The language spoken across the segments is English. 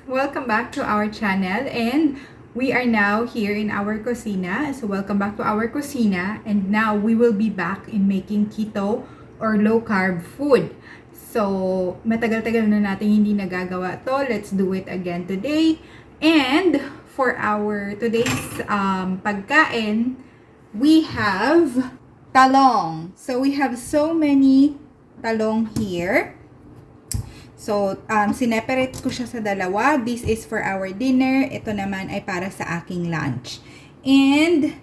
Welcome back to our channel, and we are now here in our kusina. So welcome back to our kusina, and now we will be back in making keto or low carb food. So matagal-tagal na natin hindi nagagawa to. Let's do it again today. And for our today's pagkain, we have talong. So we have so many talong here. So, sineperate ko siya sa dalawa. This is for our dinner. Ito naman ay para sa aking lunch. And,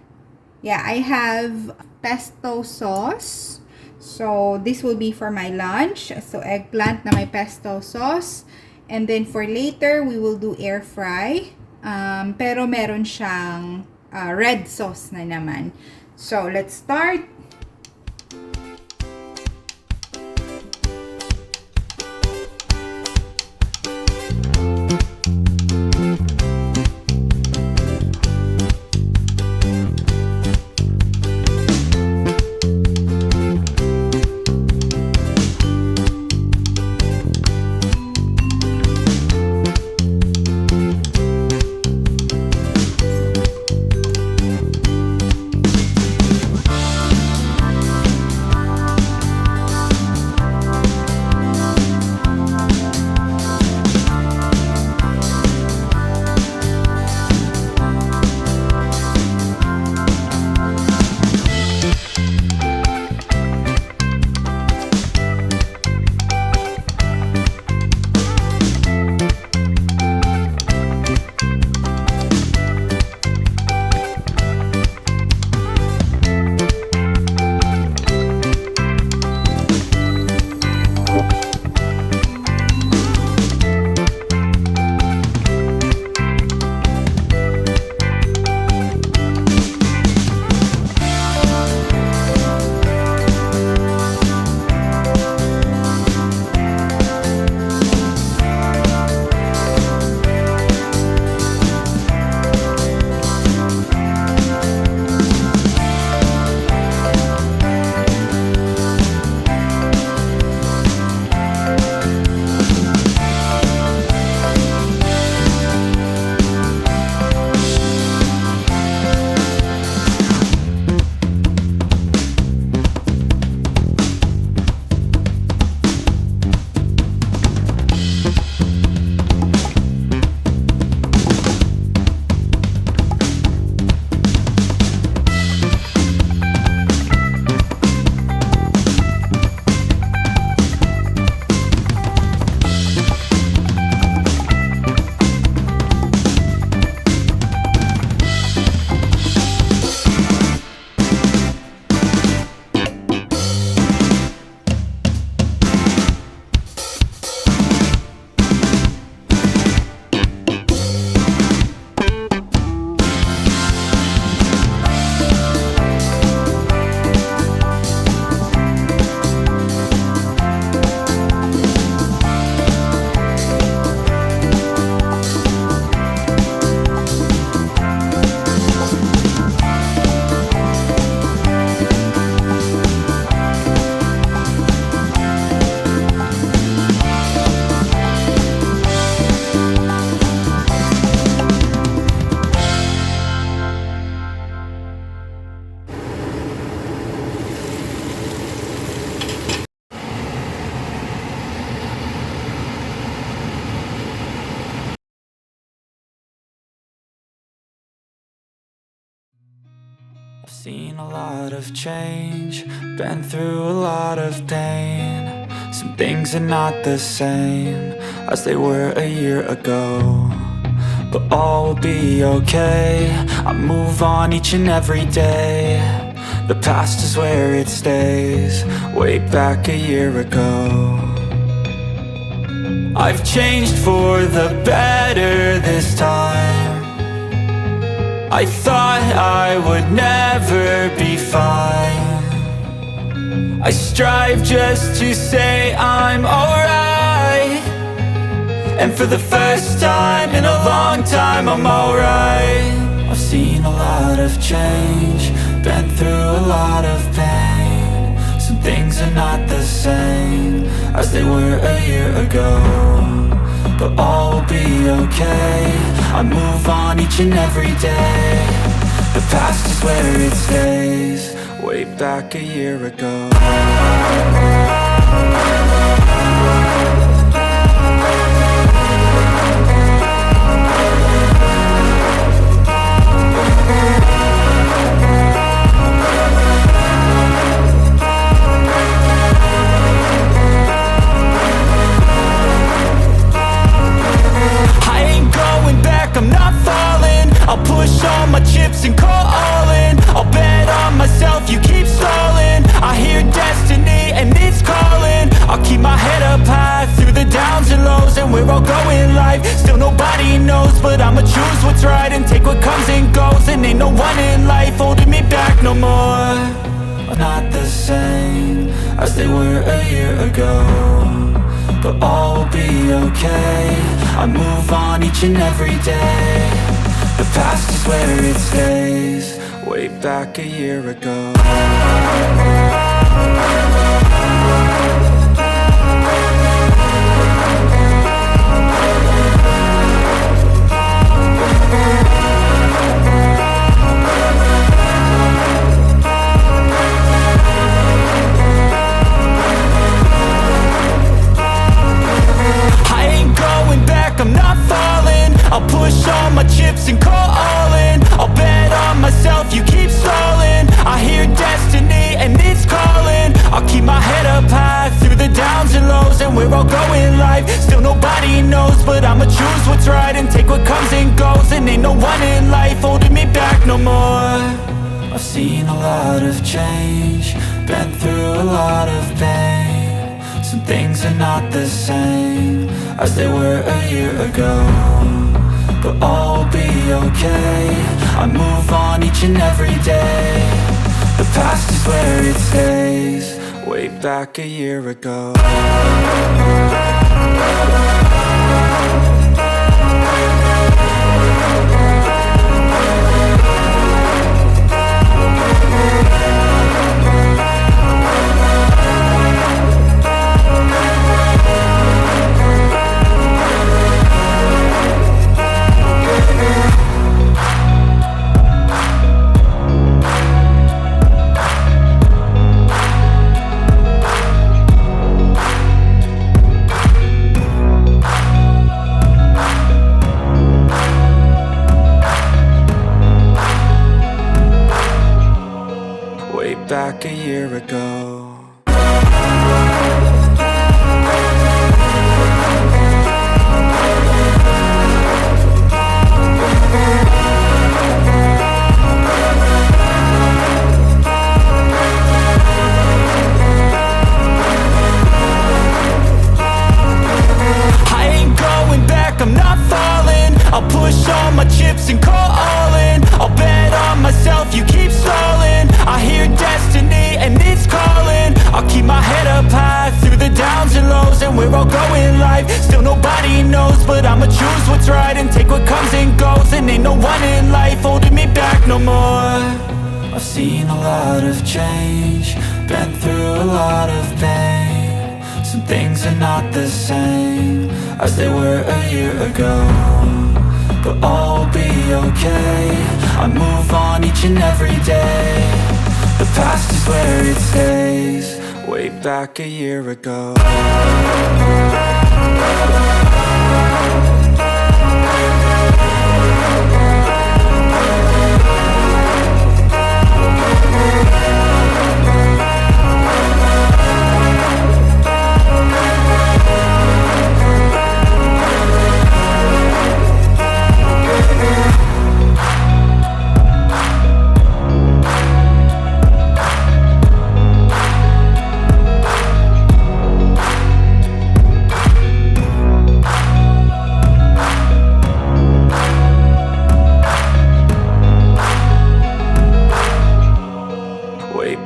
yeah, I have pesto sauce. So, this will be for my lunch. So, eggplant na may pesto sauce. And then, for later, we will do air fry. Pero meron siyang red sauce na naman. So, let's start. I've seen a lot of change, been through a lot of pain. Some things are not the same as they were a year ago, but all will be okay. I move on each and every day. The past is where it stays, way back a year ago. I've changed for the better this time. I thought I would never be fine. I strive just to say I'm alright, and for the first time in a long time I'm alright. I've seen a lot of change, been through a lot of pain. Some things are not the same as they were a year ago, but all will be okay. I move on each and every day. The past is where it stays. Way back a year ago. I'm not falling. I'll push all my chips and call all in. I'll bet on myself, you keep stalling. I hear destiny and it's calling. I'll keep my head up high through the downs and lows. And we're all going live, still nobody knows. But I'ma choose what's right and take what comes and goes. And ain't no one in life holding me back no more. Not the same as they were a year ago, but all will be okay. I move on each and every day. The past is where it stays. Way back a year ago. I'm not falling. I'll push all my chips and call all in. I'll bet on myself, you keep stalling. I hear destiny and it's calling. I'll keep my head up high through the downs and lows. And we're all going live, still nobody knows. But I'ma choose what's right and take what comes and goes. And ain't no one in life holding me back no more. I've seen a lot of change, been through a lot of pain. Some things are not the same as they were a year ago, but all will be okay. I move on each and every day. The past is where it stays. Way back a year ago. Back a year ago. I ain't going back, I'm not falling. I'll push all my chips and call all in. I'll bet on myself, you keep stalling. I hear destiny and it's calling. I'll keep my head up high through the downs and lows. And we're all going live, still nobody knows. But I'ma choose what's right and take what comes and goes. And ain't no one in life holding me back no more. I've seen a lot of change, been through a lot of pain. Some things are not the same as they were a year ago, but all will be okay. I move on each and every day. The past is where it stays. Way back a year ago.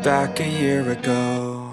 Back a year ago.